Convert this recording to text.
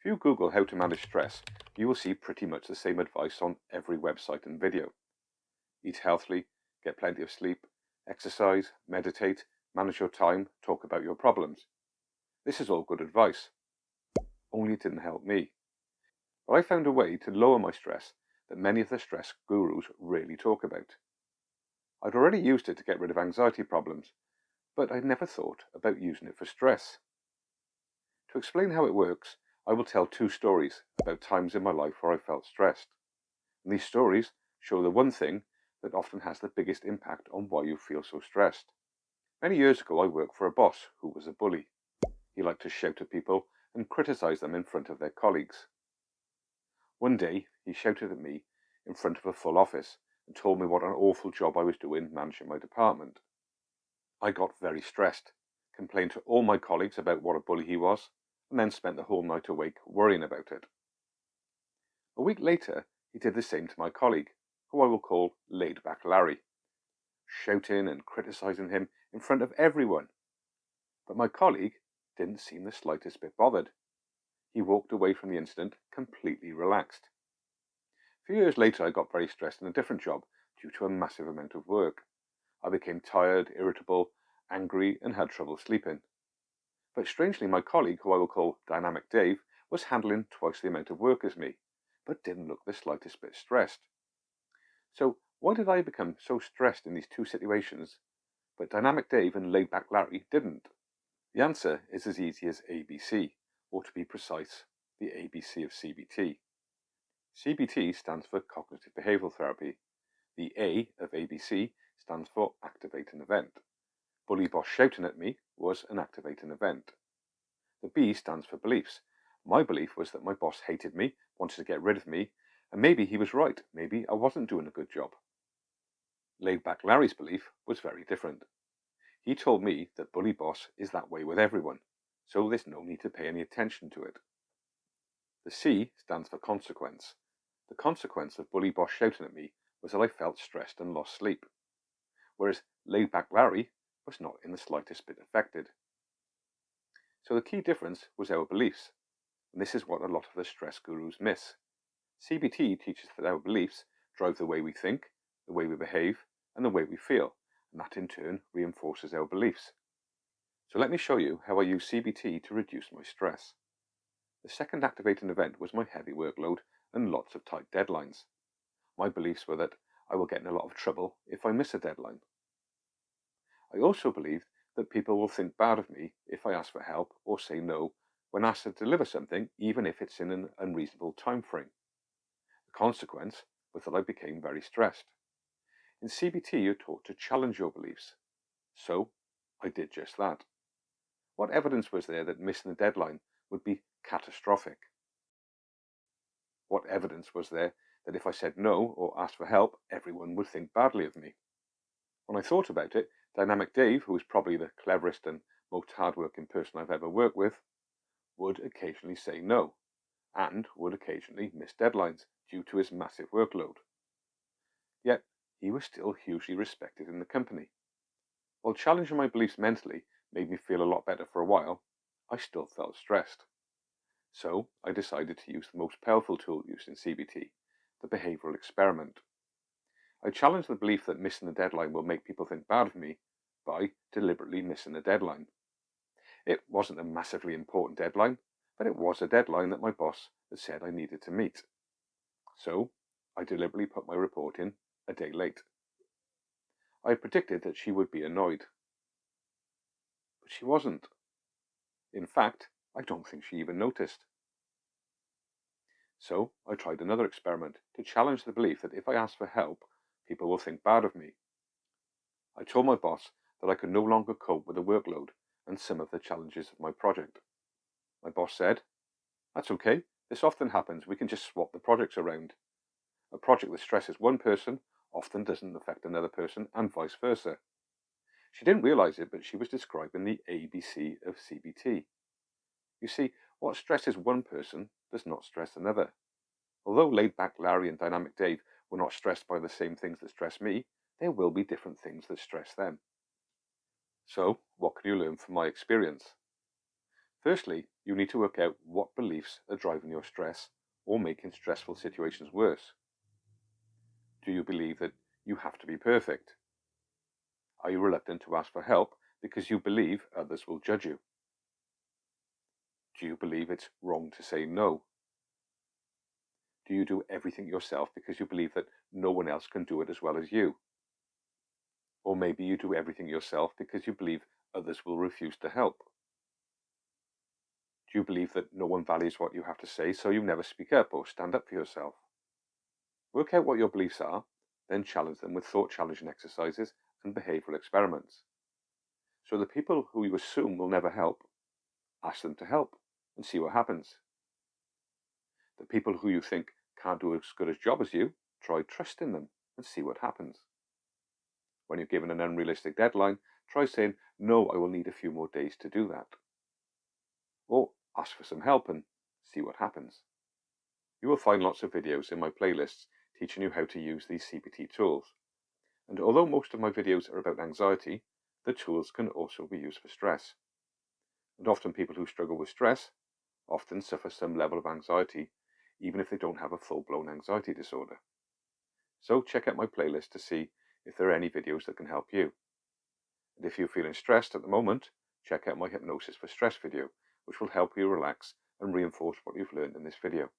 If you Google how to manage stress, you will see pretty much the same advice on every website and video. Eat healthily, get plenty of sleep, exercise, meditate, manage your time, talk about your problems. This is all good advice, only it didn't help me. But I found a way to lower my stress that many of the stress gurus really talk about. I'd already used it to get rid of anxiety problems, but I'd never thought about using it for stress. To explain how it works, I will tell two stories about times in my life where I felt stressed. And these stories show the one thing that often has the biggest impact on why you feel so stressed. Many years ago, I worked for a boss who was a bully. He liked to shout at people and criticize them in front of their colleagues. One day, he shouted at me in front of a full office and told me what an awful job I was doing managing my department. I got very stressed, complained to all my colleagues about what a bully he was, and then spent the whole night awake worrying about it. A week later, he did the same to my colleague, who I will call Laid-Back Larry, shouting and criticizing him in front of everyone. But my colleague didn't seem the slightest bit bothered. He walked away from the incident completely relaxed. A few years later, I got very stressed in a different job due to a massive amount of work. I became tired, irritable, angry, and had trouble sleeping. But strangely, my colleague, who I will call Dynamic Dave, was handling twice the amount of work as me, but didn't look the slightest bit stressed. So why did I become so stressed in these two situations, but Dynamic Dave and Laid-Back Larry didn't? The answer is as easy as ABC, or to be precise, the ABC of CBT. CBT stands for Cognitive Behavioural Therapy. The A of ABC stands for Activate an Event. Bully boss shouting at me was an activating event. The B stands for beliefs. My belief was that my boss hated me, wanted to get rid of me, and maybe he was right. Maybe I wasn't doing a good job. Laid-Back Larry's belief was very different. He told me that bully boss is that way with everyone, so there's no need to pay any attention to it. The C stands for consequence. The consequence of bully boss shouting at me was that I felt stressed and lost sleep, whereas Laid-Back Larry was not in the slightest bit affected. So the key difference was our beliefs, and this is what a lot of the stress gurus miss. CBT teaches that our beliefs drive the way we think, the way we behave, and the way we feel, and that in turn reinforces our beliefs. So let me show you how I use CBT to reduce my stress. The second activating event was my heavy workload and lots of tight deadlines. My beliefs were that I will get in a lot of trouble if I miss a deadline. I also believed that people will think bad of me if I ask for help or say no when asked to deliver something, even if it's in an unreasonable time frame. The consequence was that I became very stressed. In CBT, you're taught to challenge your beliefs. So I did just that. What evidence was there that missing the deadline would be catastrophic? What evidence was there that if I said no or asked for help, everyone would think badly of me? When I thought about it, Dynamic Dave, who is probably the cleverest and most hardworking person I've ever worked with, would occasionally say no, and would occasionally miss deadlines due to his massive workload. Yet, he was still hugely respected in the company. While challenging my beliefs mentally made me feel a lot better for a while, I still felt stressed. So, I decided to use the most powerful tool used in CBT, the behavioural experiment. I challenged the belief that missing the deadline will make people think bad of me by deliberately missing the deadline. It wasn't a massively important deadline, but it was a deadline that my boss had said I needed to meet. So, I deliberately put my report in a day late. I predicted that she would be annoyed. But she wasn't. In fact, I don't think she even noticed. So, I tried another experiment to challenge the belief that if I ask for help, people will think bad of me. I told my boss that I could no longer cope with the workload and some of the challenges of my project. My boss said, "That's okay, this often happens, we can just swap the projects around. A project that stresses one person often doesn't affect another person and vice versa." She didn't realize it, but she was describing the ABC of CBT. You see, what stresses one person does not stress another. Although Laid-Back Larry and Dynamic Dave were not stressed by the same things that stress me, there will be different things that stress them. So, what can you learn from my experience? Firstly, you need to work out what beliefs are driving your stress or making stressful situations worse. Do you believe that you have to be perfect? Are you reluctant to ask for help because you believe others will judge you? Do you believe it's wrong to say no? Do you do everything yourself because you believe that no one else can do it as well as you? Or maybe you do everything yourself because you believe others will refuse to help. Do you believe that no one values what you have to say, so you never speak up or stand up for yourself? Work out what your beliefs are, then challenge them with thought challenging exercises and behavioural experiments. So the people who you assume will never help, ask them to help and see what happens. The people who you think can't do as good a job as you, try trusting them and see what happens. When you're given an unrealistic deadline, try saying, "No, I will need a few more days to do that." Or ask for some help and see what happens. You will find lots of videos in my playlists teaching you how to use these CBT tools. And although most of my videos are about anxiety, the tools can also be used for stress. And often people who struggle with stress often suffer some level of anxiety, even if they don't have a full-blown anxiety disorder. So check out my playlist to see if there are any videos that can help you. And if you're feeling stressed at the moment, check out my Hypnosis for Stress video, which will help you relax and reinforce what you've learned in this video.